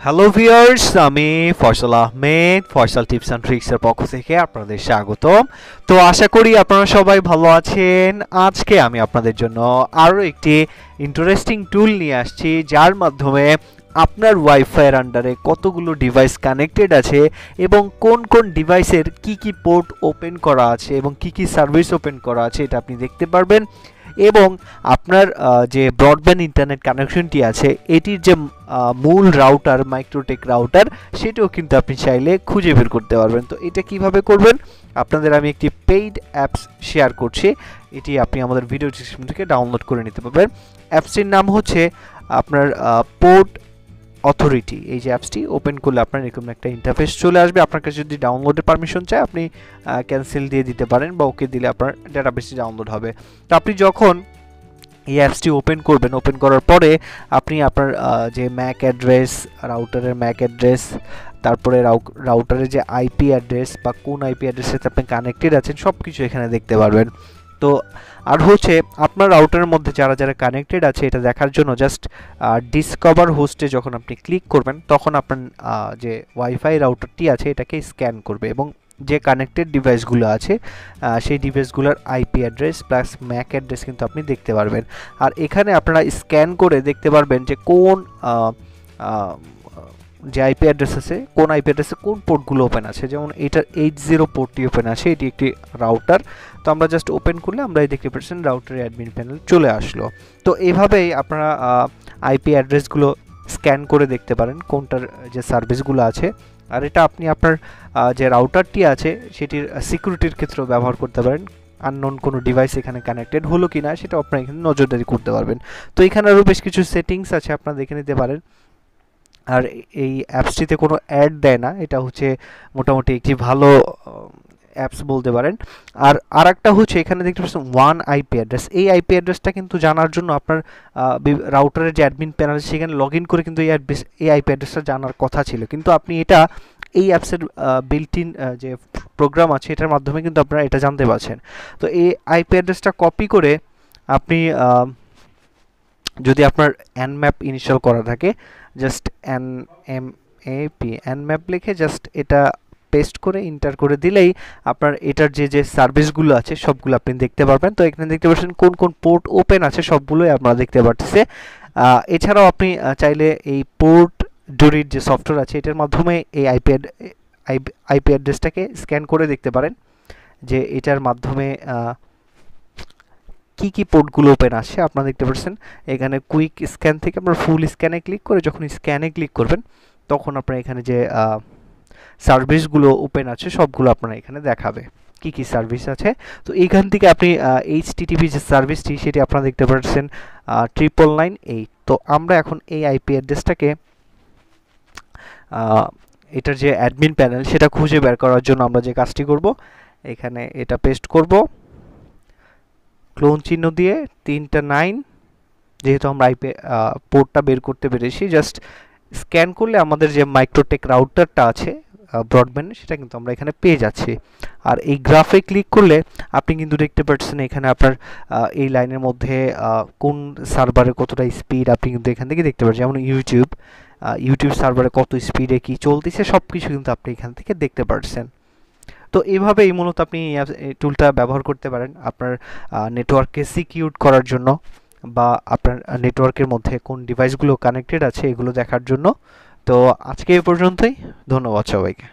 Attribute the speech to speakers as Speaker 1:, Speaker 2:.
Speaker 1: Hello viewers, আমি Faisal Ahmed Faisal tips and ট্রিক্সের পক্ষ থেকে আপনাদের স্বাগতম। তো আশা করি আপনারা সবাই ভালো আছেন। আজকে আমি আপনাদের জন্য আরও একটি ইন্টারেস্টিং টুল নিয়ে আসছি, যার মাধ্যমে আপনার ওয়াইফাইয়ের আন্ডারে কতগুলো ডিভাইস কানেক্টেড আছে এবং কোন কোন ডিভাইসের কি পোর্ট ওপেন করা আছে এবং কি সার্ভিস ওপেন করা আছে এটা আপনি দেখতে পারবেন। এবং আপনার যে ব্রডব্যান্ড ইন্টারনেট কানেকশনটি আছে এটির যে মূল রাউটার মাইক্রোটেক রাউটার সেটাও কিন্তু আপনি চাইলে খুঁজে বের করতে পারবেন। তো এটা কিভাবে করবেন, আপনাদের আমি একটি পেইড অ্যাপস শেয়ার করছি, এটি আপনি আমাদের ভিডিও ডিসক্রিপশন থেকে ডাউনলোড করে নিতে পারবেন। অ্যাপসটির নাম হচ্ছে আপনার পোর্ট অথরিটি। এই যে অ্যাপসটি ওপেন করলে আপনার এরকম একটা ইন্টারফেস চলে আসবে। আপনার কাছে যদি ডাউনলোডের পারমিশন চায় আপনি ক্যান্সেল দিয়ে দিতে পারেন বা ওকে দিলে আপনার ডাটাবেসটি ডাউনলোড হবে। তো আপনি যখন এই অ্যাপসটি ওপেন করবেন, ওপেন করার পরে আপনি আপনার যে ম্যাক অ্যাড্রেস, রাউটারের ম্যাক অ্যাড্রেস, তারপরে রাউটারের যে আইপি অ্যাড্রেস বা কোন আইপি অ্যাড্রেসের সাথে আপনি কানেক্টেড আছেন সব কিছু এখানে দেখতে পারবেন। তো আর হচ্ছে আপনার রাউটারের মধ্যে যারা যারা কানেক্টেড আছে এটা দেখার জন্য জাস্ট ডিসকভার হোস্টে যখন আপনি ক্লিক করবেন তখন আপনার যে ওয়াইফাই রাউটারটি আছে এটাকে স্ক্যান করবে এবং যে কানেক্টেড ডিভাইসগুলো আছে সেই ডিভাইসগুলোর IP address plus MAC address কিন্তু আপনি দেখতে পারবেন। আর এখানে আপনারা স্ক্যান করে দেখতে পারবেন যে কোন যে আইপি অ্যাড্রেস আছে কোন আইপি অ্যাড্রেসে কোন পোর্টগুলো ওপেন আছে। যেমন এটার 80 পোর্টটি ওপেন আছে, এটি একটি রাউটার। তো আমরা জাস্ট ওপেন করলে আমরা এই দেখতে পাচ্ছেন রাউটারের অ্যাডমিন প্যানেল চলে আসলো। তো এভাবেই আপনারা আইপি অ্যাড্রেসগুলো স্ক্যান করে দেখতে পারেন কোনটার যে সার্ভিসগুলো আছে। আর এটা আপনি আপনার যে রাউটারটি আছে সেটির সিকিউরিটির ক্ষেত্রেও ব্যবহার করতে পারেন। আননোন কোনো ডিভাইস এখানে কানেক্টেড হলো কিনা সেটা আপনারা এখানে নজরদারি করতে পারবেন। তো এখানে আরও বেশ কিছু সেটিংস আছে, আপনারা দেখে নিতে পারেন। আর এই অ্যাপসটিতে কোনো অ্যাড দেয় না, এটা হচ্ছে মোটামুটি একটি ভালো অ্যাপস বলতে পারেন। আর আরেকটা হচ্ছে এখানে দেখতে পাচ্ছেন ওয়ান আইপি অ্যাড্রেস। এই আইপি অ্যাড্রেসটা কিন্তু জানার জন্য আপনার রাউটারের যে অ্যাডমিন প্যানেল সেখানে লগ ইন করে কিন্তু এই আইপি অ্যাড্রেসটা জানার কথা ছিল, কিন্তু আপনি এটা এই অ্যাপসের বিল্ট ইন যে প্রোগ্রাম আছে এটার মাধ্যমে কিন্তু আপনারা এটা জানতে পারছেন। তো এই আইপি অ্যাড্রেসটা কপি করে আপনি যদি আপনার nmap ইনস্টল করা থাকে জাস্ট nmap লিখে জাস্ট এটা পেস্ট করে এন্টার করে দিলেই আপনার এটার যে সার্ভিসগুলো আছে সবগুলো আপনি দেখতে পারবেন। তো এখানে দেখতে পাচ্ছেন কোন কোন পোর্ট ওপেন আছে সবগুলোই আপনারা দেখতে পাচ্ছেন। এছাড়াও আপনি চাইলে এই পোর্ট ডোরির যে সফটওয়্যার আছে এটার মাধ্যমে এই আইপি অ্যাড্রেসটাকে স্ক্যান করে দেখতে পারেন যে এটার মাধ্যমে কি পোর্টগুলো ওপেন আসে আপনারা দেখতে পাচ্ছেন। এখানে কুইক স্ক্যান থেকে আপনারা ফুল স্ক্যানে ক্লিক করে যখন স্ক্যানে ক্লিক করবেন তখন আপনারা এখানে যে সার্ভিসগুলো ওপেন আছে সবগুলো আপনারা এখানে দেখাবে কি সার্ভিস আছে। তো এইখান থেকে আপনি এইচটিটিপি যে সার্ভিসটি সেটি আপনারা দেখতে পাচ্ছেন 998। তো আমরা এখন এই আইপি অ্যাড্রেসটাকে এটার যে অ্যাডমিন প্যানেল সেটা খুঁজে বের করার জন্য আমরা যে কাজটি করব, এখানে এটা পেস্ট করব ক্লোন চিহ্ন দিয়ে 3টা 9, যেহেতু আমরা আইপি পোর্টটা বের করতে পেরেছি জাস্ট স্ক্যান করলে আমাদের যে মাইক্রোটেক রাউটারটা আছে ব্রডব্যান্ড সেটা কিন্তু আমরা এখানে পেয়ে যাচ্ছি। আর এই গ্রাফে ক্লিক করলে আপনি কিন্তু দেখতে পাচ্ছেন এখানে আপনার এই লাইনের মধ্যে কোন সার্ভারে কতটা স্পিড আপনি কিন্তু এখান থেকে দেখতে পাচ্ছেন। যেমন ইউটিউব সার্ভারে কত স্পিডে কি চলতেছে সব কিছু কিন্তু আপনি এখান থেকে দেখতে পাচ্ছেন। তো এইভাবেই মূলত আপনি এই টুলটা ব্যবহার করতে পারেন আপনার নেটওয়ার্ককে সিকিউর করার জন্য বা আপনার নেটওয়ার্কের মধ্যে কোন ডিভাইসগুলো কানেক্টেড আছে এগুলো দেখার জন্য। তো আজকে এই পর্যন্তই, ধন্যবাদ সবাইকে।